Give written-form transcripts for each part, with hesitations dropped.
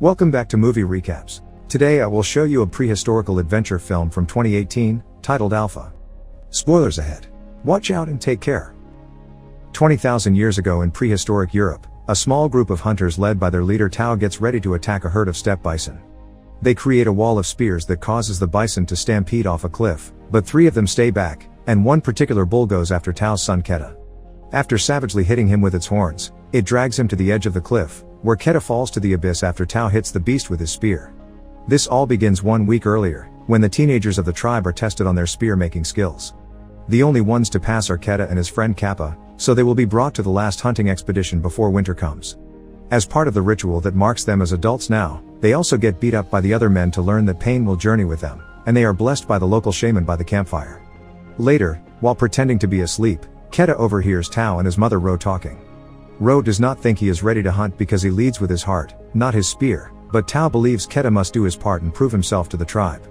Welcome back to Movie Recaps. Today I will show you a prehistorical adventure film from 2018, titled Alpha. Spoilers ahead. Watch out and take care. 20,000 years ago in prehistoric Europe, a small group of hunters led by their leader Tao gets ready to attack a herd of steppe bison. They create a wall of spears that causes the bison to stampede off a cliff, but 3 of them stay back, and one particular bull goes after Tao's son Keta. After savagely hitting him with its horns, it drags him to the edge of the cliff, where Keta falls to the abyss after Tao hits the beast with his spear. This all begins 1 week earlier, when the teenagers of the tribe are tested on their spear-making skills. The only ones to pass are Keta and his friend Kappa, so they will be brought to the last hunting expedition before winter comes. As part of the ritual that marks them as adults now, they also get beat up by the other men to learn that pain will journey with them, and they are blessed by the local shaman by the campfire. Later, while pretending to be asleep, Keta overhears Tao and his mother Ro talking. Ro does not think he is ready to hunt because he leads with his heart, not his spear, but Tao believes Keta must do his part and prove himself to the tribe.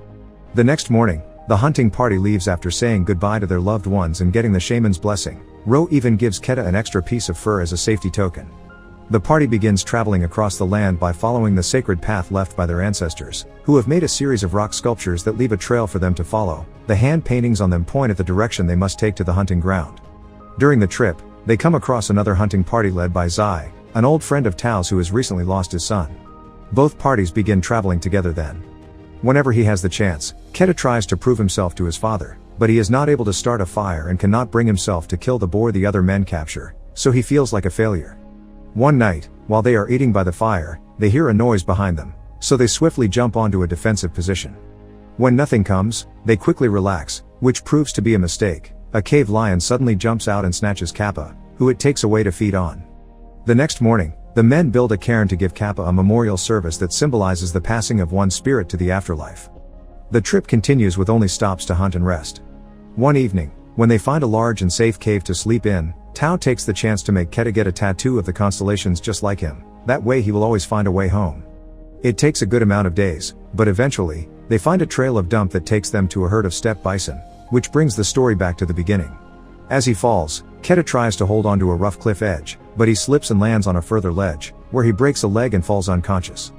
The next morning, the hunting party leaves after saying goodbye to their loved ones and getting the shaman's blessing. Ro even gives Keta an extra piece of fur as a safety token. The party begins traveling across the land by following the sacred path left by their ancestors, who have made a series of rock sculptures that leave a trail for them to follow. The hand paintings on them point at the direction they must take to the hunting ground. During the trip, they come across another hunting party led by Zai, an old friend of Tao's who has recently lost his son. Both parties begin traveling together then. Whenever he has the chance, Keta tries to prove himself to his father, but he is not able to start a fire and cannot bring himself to kill the boar the other men capture, so he feels like a failure. One night, while they are eating by the fire, they hear a noise behind them, so they swiftly jump onto a defensive position. When nothing comes, they quickly relax, which proves to be a mistake. A cave lion suddenly jumps out and snatches Kappa, who it takes away to feed on. The next morning, the men build a cairn to give Kappa a memorial service that symbolizes the passing of one's spirit to the afterlife. The trip continues with only stops to hunt and rest. One evening, when they find a large and safe cave to sleep in, Tao takes the chance to make Keta get a tattoo of the constellations just like him. That way he will always find a way home. It takes a good amount of days, but eventually, they find a trail of dump that takes them to a herd of steppe bison, which brings the story back to the beginning. As he falls, Keta tries to hold onto a rough cliff edge, but he slips and lands on a further ledge, where he breaks a leg and falls unconscious.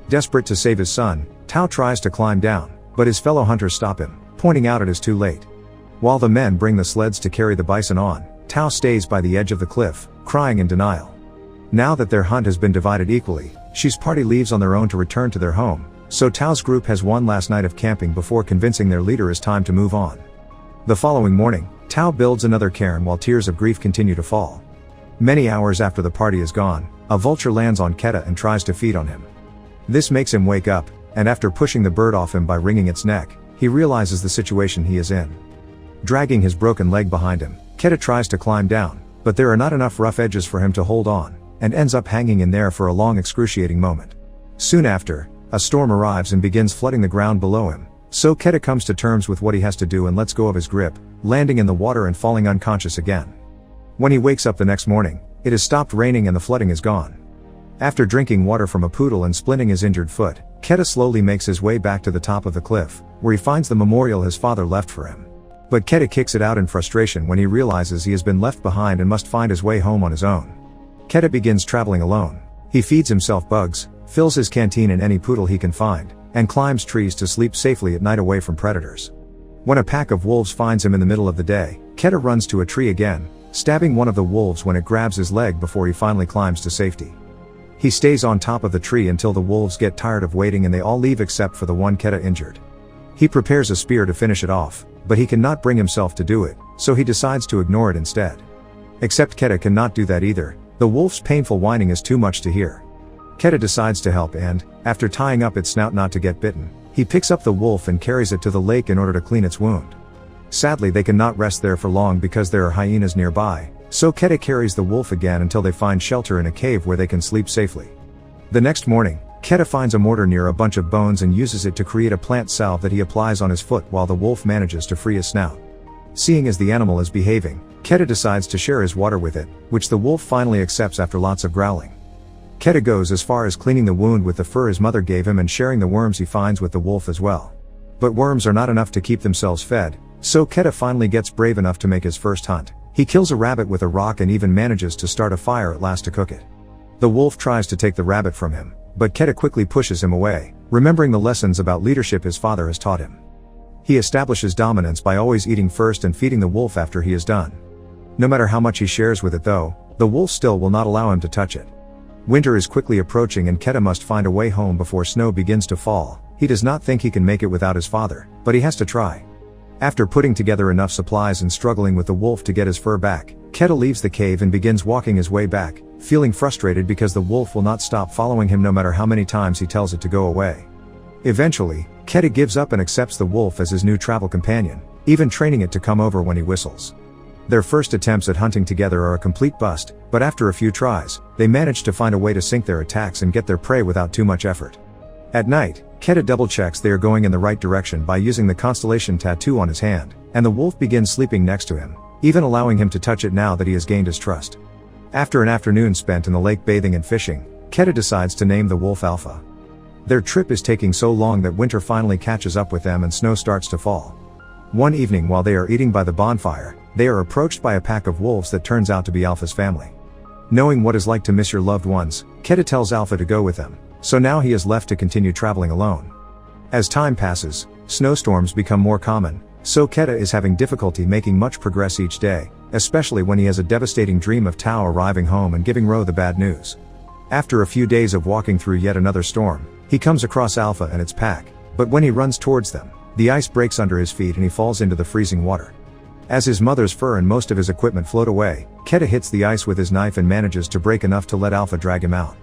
Desperate to save his son, Tao tries to climb down, but his fellow hunters stop him, pointing out it is too late. While the men bring the sleds to carry the bison on, Tao stays by the edge of the cliff, crying in denial. Now that their hunt has been divided equally, Shi's party leaves on their own to return to their home, so Tao's group has one last night of camping before convincing their leader it's time to move on. The following morning, Tao builds another cairn while tears of grief continue to fall. Many hours after the party is gone, a vulture lands on Keta and tries to feed on him. This makes him wake up, and after pushing the bird off him by wringing its neck, he realizes the situation he is in. Dragging his broken leg behind him, Keta tries to climb down, but there are not enough rough edges for him to hold on, and ends up hanging in there for a long excruciating moment. Soon after, a storm arrives and begins flooding the ground below him, so Keta comes to terms with what he has to do and lets go of his grip, landing in the water and falling unconscious again. When he wakes up the next morning, it has stopped raining and the flooding is gone. After drinking water from a poodle and splinting his injured foot, Keta slowly makes his way back to the top of the cliff, where he finds the memorial his father left for him. But Keta kicks it out in frustration when he realizes he has been left behind and must find his way home on his own. Keta begins traveling alone. He feeds himself bugs, fills his canteen in any poodle he can find, and climbs trees to sleep safely at night away from predators. When a pack of wolves finds him in the middle of the day, Keta runs to a tree again, stabbing one of the wolves when it grabs his leg before he finally climbs to safety. He stays on top of the tree until the wolves get tired of waiting and they all leave except for the one Keta injured. He prepares a spear to finish it off, but he cannot bring himself to do it, so he decides to ignore it instead. Except Keta cannot do that either. The wolf's painful whining is too much to hear. Keta decides to help and, after tying up its snout not to get bitten, he picks up the wolf and carries it to the lake in order to clean its wound. Sadly, they cannot rest there for long because there are hyenas nearby, so Keta carries the wolf again until they find shelter in a cave where they can sleep safely. The next morning, Keta finds a mortar near a bunch of bones and uses it to create a plant salve that he applies on his foot while the wolf manages to free his snout. Seeing as the animal is behaving, Keta decides to share his water with it, which the wolf finally accepts after lots of growling. Keta goes as far as cleaning the wound with the fur his mother gave him and sharing the worms he finds with the wolf as well. But worms are not enough to keep themselves fed, so Keta finally gets brave enough to make his first hunt. He kills a rabbit with a rock and even manages to start a fire at last to cook it. The wolf tries to take the rabbit from him, but Keta quickly pushes him away, remembering the lessons about leadership his father has taught him. He establishes dominance by always eating first and feeding the wolf after he is done. No matter how much he shares with it though, the wolf still will not allow him to touch it. Winter is quickly approaching and Keta must find a way home before snow begins to fall. He does not think he can make it without his father, but he has to try. After putting together enough supplies and struggling with the wolf to get his fur back, Keta leaves the cave and begins walking his way back, feeling frustrated because the wolf will not stop following him no matter how many times he tells it to go away. Eventually, Keta gives up and accepts the wolf as his new travel companion, even training it to come over when he whistles. Their first attempts at hunting together are a complete bust, but after a few tries, they manage to find a way to sync their attacks and get their prey without too much effort. At night, Keta double-checks they are going in the right direction by using the constellation tattoo on his hand, and the wolf begins sleeping next to him, even allowing him to touch it now that he has gained his trust. After an afternoon spent in the lake bathing and fishing, Keta decides to name the wolf Alpha. Their trip is taking so long that winter finally catches up with them and snow starts to fall. One evening while they are eating by the bonfire, they are approached by a pack of wolves that turns out to be Alpha's family. Knowing what it's like to miss your loved ones, Keta tells Alpha to go with them, so now he is left to continue traveling alone. As time passes, snowstorms become more common, so Keta is having difficulty making much progress each day, especially when he has a devastating dream of Tao arriving home and giving Ro the bad news. After a few days of walking through yet another storm, he comes across Alpha and its pack, but when he runs towards them, the ice breaks under his feet and he falls into the freezing water. As his mother's fur and most of his equipment float away, Keta hits the ice with his knife and manages to break enough to let Alpha drag him out.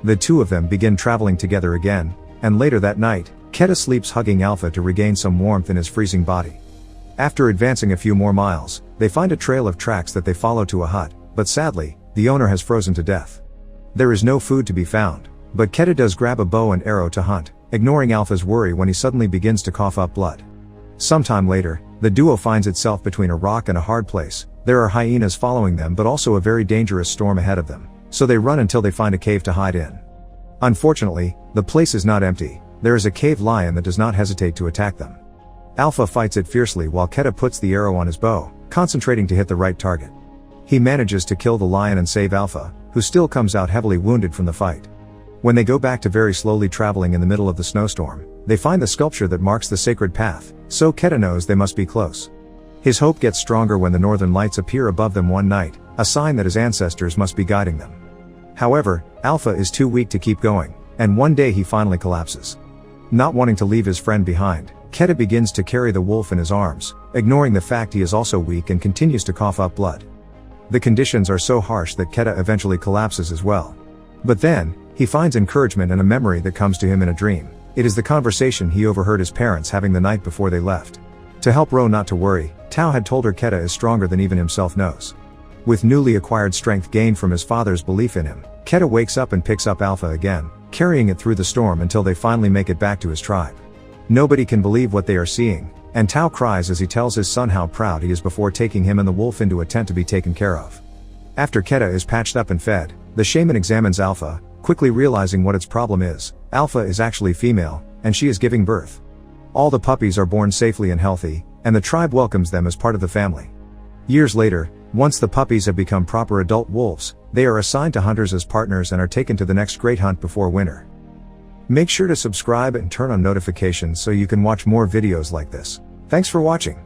The two of them begin traveling together again, and later that night, Keta sleeps hugging Alpha to regain some warmth in his freezing body. After advancing a few more miles, they find a trail of tracks that they follow to a hut, but sadly, the owner has frozen to death. There is no food to be found, but Keta does grab a bow and arrow to hunt, ignoring Alpha's worry when he suddenly begins to cough up blood. Sometime later, the duo finds itself between a rock and a hard place. There are hyenas following them but also a very dangerous storm ahead of them, so they run until they find a cave to hide in. Unfortunately, the place is not empty. There is a cave lion that does not hesitate to attack them. Alpha fights it fiercely while Keta puts the arrow on his bow, concentrating to hit the right target. He manages to kill the lion and save Alpha, who still comes out heavily wounded from the fight. When they go back to very slowly traveling in the middle of the snowstorm, they find the sculpture that marks the sacred path, so Keta knows they must be close. His hope gets stronger when the northern lights appear above them one night, a sign that his ancestors must be guiding them. However, Alpha is too weak to keep going, and one day he finally collapses. Not wanting to leave his friend behind, Keta begins to carry the wolf in his arms, ignoring the fact he is also weak and continues to cough up blood. The conditions are so harsh that Keta eventually collapses as well. But then, he finds encouragement in a memory that comes to him in a dream. It is the conversation he overheard his parents having the night before they left. To help Ro not to worry, Tao had told her Keta is stronger than even himself knows. With newly acquired strength gained from his father's belief in him, Keta wakes up and picks up Alpha again, carrying it through the storm until they finally make it back to his tribe. Nobody can believe what they are seeing, and Tao cries as he tells his son how proud he is before taking him and the wolf into a tent to be taken care of. After Keta is patched up and fed, the shaman examines Alpha, quickly realizing what its problem is. Alpha is actually female, and she is giving birth. All the puppies are born safely and healthy, and the tribe welcomes them as part of the family. Years later, once the puppies have become proper adult wolves, they are assigned to hunters as partners and are taken to the next great hunt before winter. Make sure to subscribe and turn on notifications so you can watch more videos like this. Thanks for watching.